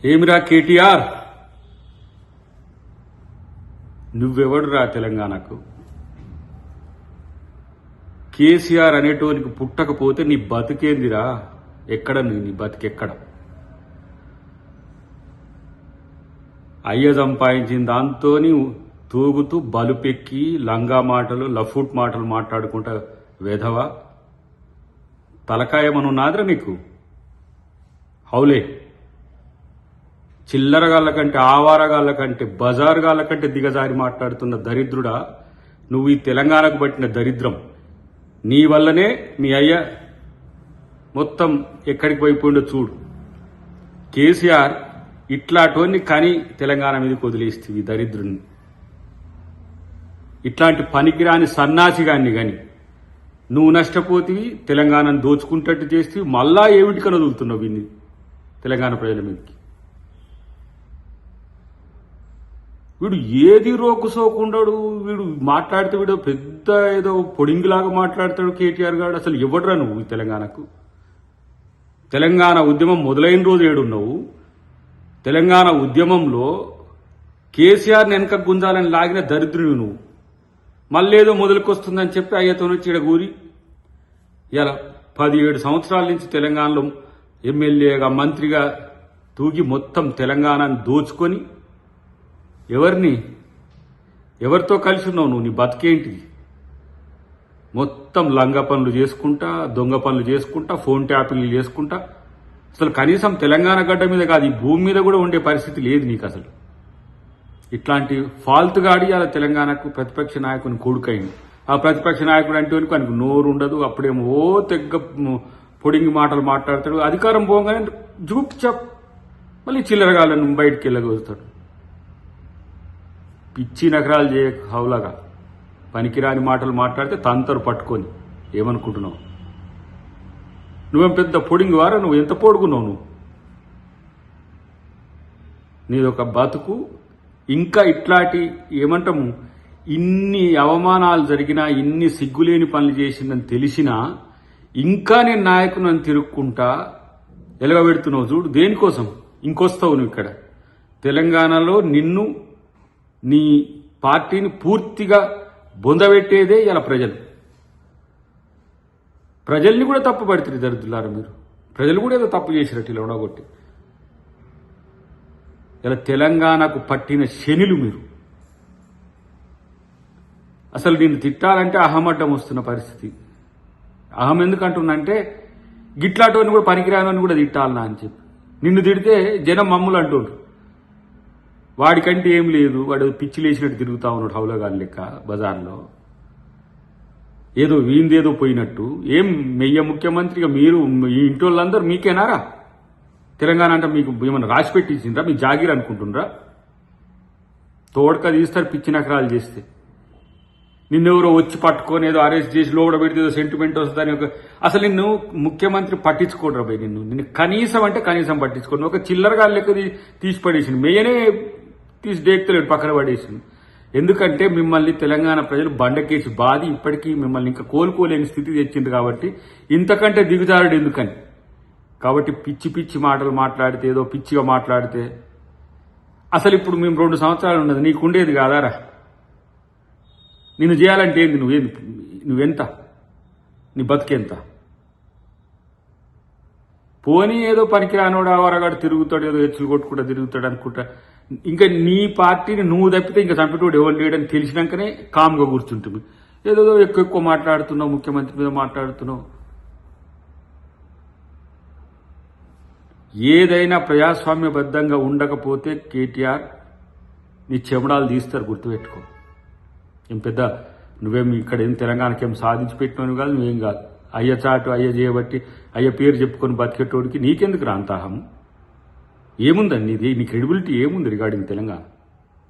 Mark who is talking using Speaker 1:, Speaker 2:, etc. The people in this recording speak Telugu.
Speaker 1: ఏమిరా కేటీఆర్, నువ్వెవడురా తెలంగాణకు? కేసీఆర్ అనేటోనికి పుట్టకపోతే నీ బతికేందిరా? ఎక్కడ నీ బతికెక్కడ? అయ్య సంపాదించిన దాంతో తూగుతూ బలుపెక్కి లంగా మాటలు లఫూట్ మాటలు మాట్లాడుకుంటా వేధవా తలకాయమనున్నాదిరా నీకు? హౌలే, చిల్లరగాళ్ళ కంటే ఆవారగాళ్ళ కంటే బజారుగాళ్ళ కంటే దిగజారి మాట్లాడుతున్న దరిద్రుడా నువ్వు. ఈ తెలంగాణకు పట్టిన దరిద్రం నీ వల్లనే మీ అయ్య మొత్తం ఎక్కడికి పోయిపోయిండో చూడు. కేసీఆర్ ఇట్లాంటివన్నీ కానీ తెలంగాణ మీదకి వదిలేస్తుంది దరిద్రుని. ఇట్లాంటి పనికిరాని సన్నాసిగాన్ని కానీ నువ్వు నష్టపోతివి, తెలంగాణను దోచుకుంటట్టు చేస్తే మళ్ళా ఏమిటికని వదులుతున్నావు వీన్ని తెలంగాణ ప్రజల మీదకి. వీడు ఏది రోకుసోకుండాడు, వీడు మాట్లాడితే వీడు పెద్ద ఏదో పొడింగిలాగా మాట్లాడతాడు కేటీఆర్ గారు. అసలు ఎవడరా నువ్వు తెలంగాణకు? తెలంగాణ ఉద్యమం మొదలైన రోజు ఏడున్నావు? తెలంగాణ ఉద్యమంలో కేసీఆర్ని వెనక గుంజాలని లాగిన దరిద్రుడు నువ్వు. మళ్ళేదో మొదలుకొస్తుందని చెప్పి అయ్యతోనొచ్చి ఇడగూరి ఇలా 17 సంవత్సరాల నుంచి తెలంగాణలో ఎమ్మెల్యేగా మంత్రిగా తూగి మొత్తం తెలంగాణను దోచుకొని ఎవరితో కలిసి ఉన్నావు నువ్వు? నీ బతికేంటిది? మొత్తం లంగ పనులు చేసుకుంటా, దొంగ పనులు చేసుకుంటా, ఫోన్ ట్యాపింగ్లు చేసుకుంటా. అసలు కనీసం తెలంగాణ గడ్డ మీద కాదు, ఈ భూమి మీద కూడా ఉండే పరిస్థితి లేదు నీకు అసలు. ఇట్లాంటి ఫాల్తు గాడి అలా తెలంగాణకు ప్రతిపక్ష నాయకుని కొడుకైంది. ఆ ప్రతిపక్ష నాయకుడు అంటే ఆయనకు నోరు ఉండదు. అప్పుడేమో తెగ్గ పొడింగి మాటలు మాట్లాడతాడు. అధికారం పోగానే జూప్ చప్ మళ్ళీ చిల్లరగాళ్ళను బయటికి వెళ్ళగలుగుతాడు. పిచ్చి నగరాలు చేయ హౌలాగా పనికిరాని మాటలు మాట్లాడితే తంతరు పట్టుకొని ఏమనుకుంటున్నావు? నువ్వేం పెద్ద పొడింగి వారా? నువ్వు ఎంత పొడుగున్నావు నువ్వు? నీదొక బతుకు. ఇంకా ఇట్లాంటి ఏమంటాము, ఇన్ని అవమానాలు జరిగినా, ఇన్ని సిగ్గులేని పనులు చేసిందని తెలిసినా ఇంకా నేను నాయకుని తిరుక్కుంటా ఎలగబెడుతున్నావు చూడు. దేనికోసం ఇంకొస్తావు నువ్వు ఇక్కడ? తెలంగాణలో నిన్ను నీ పార్టీని పూర్తిగా బొందబెట్టేదే ఇలా ప్రజల్ని కూడా తప్పు పడుతుంది దరిద్రులారా మీరు. ప్రజలు కూడా ఏదో తప్పు చేసినట్టు ఇలా ఉండగొట్టి ఇలా తెలంగాణకు పట్టిన శనిలు మీరు. అసలు నిన్ను తిట్టాలంటే అహమడ్డం వస్తున్న పరిస్థితి. అహం ఎందుకంటున్నంటే గిట్లాటోని కూడా పనికిరాని కూడా తిట్టాలనా అని చెప్పి. నిన్ను తిడితే జనం మమ్ములు అంటుండ్రు. వాడికంటే ఏం లేదు, వాడు పిచ్చి లేచినట్టు తిరుగుతా ఉన్నాడు హౌలగాని లెక్క బజార్లో. ఏదో వీందేదో పోయినట్టు. ఏం మెయ్య ముఖ్యమంత్రిగా మీరు ఈ ఇంటి వాళ్ళందరూ మీకేనారా? తెలంగాణ అంటే మీకు ఏమన్నా రాసి పెట్టించిండ్రా? మీ జాగీర్ అనుకుంటుండ్రా? తోడక తీస్తారు పిచ్చి నకరాలు చేస్తే. నిన్నెవరో వచ్చి పట్టుకొని ఏదో అరెస్ట్ చేసి లోపల పెడితే ఏదో సెంటిమెంట్ వస్తుందని అసలు నిన్ను ముఖ్యమంత్రి పట్టించుకోడరా పోయి. నిన్ను కనీసం అంటే కనీసం పట్టించుకోండి. ఒక చిల్లరగా లెక్క తీసి పడేసింది. మెయ్యనే తీసి డేక్తలేడు, పక్కన పడేసింది. ఎందుకంటే మిమ్మల్ని తెలంగాణ ప్రజలు బండకేసి బాధి ఇప్పటికీ మిమ్మల్ని ఇంకా కోలుకోలేని స్థితి తెచ్చింది. కాబట్టి ఇంతకంటే దిగుజారుడు ఎందుకని? కాబట్టి పిచ్చి పిచ్చి మాటలు మాట్లాడితే, ఏదో పిచ్చిగా మాట్లాడితే అసలు ఇప్పుడు మేము 2 సంవత్సరాలు ఉన్నది నీకుండేది కాదారా? నిన్ను చేయాలంటే ఏంది? నువ్వెంత? నీ బతికెంత? పోనీ ఏదో పనికిరానోడు ఆవరగాడు తిరుగుతాడు, ఏదో హెచ్చులు కొట్టుకుంటా తిరుగుతాడు అనుకుంటా. ఇంకా నీ పార్టీని నువ్వు తప్పితే ఇంకా చంపేటోడు ఎవరు లేడని తెలిసినాకనే కామ్గా కూర్చుంటుంది. ఏదో ఎక్కువ మాట్లాడుతున్నావు, ముఖ్యమంత్రి మీద మాట్లాడుతున్నావు. ఏదైనా ప్రజాస్వామ్యబద్ధంగా ఉండకపోతే కేటీఆర్ నీ చెమడాలు తీస్తారు, గుర్తుపెట్టుకో. ఏం పెద్ద నువ్వేం ఇక్కడ ఏం తెలంగాణకేం సాధించి పెట్టినవి కాదు, నువ్వేం కాదు. అయ్య చాటు అయ్య చేయబట్టి అయ్య పేరు చెప్పుకొని బతికేటోడికి నీకెందుకు రాంతాహము? ఏముందండి నీ క్రెడిబిలిటీ ఏముంది రిగార్డింగ్ తెలంగాణ?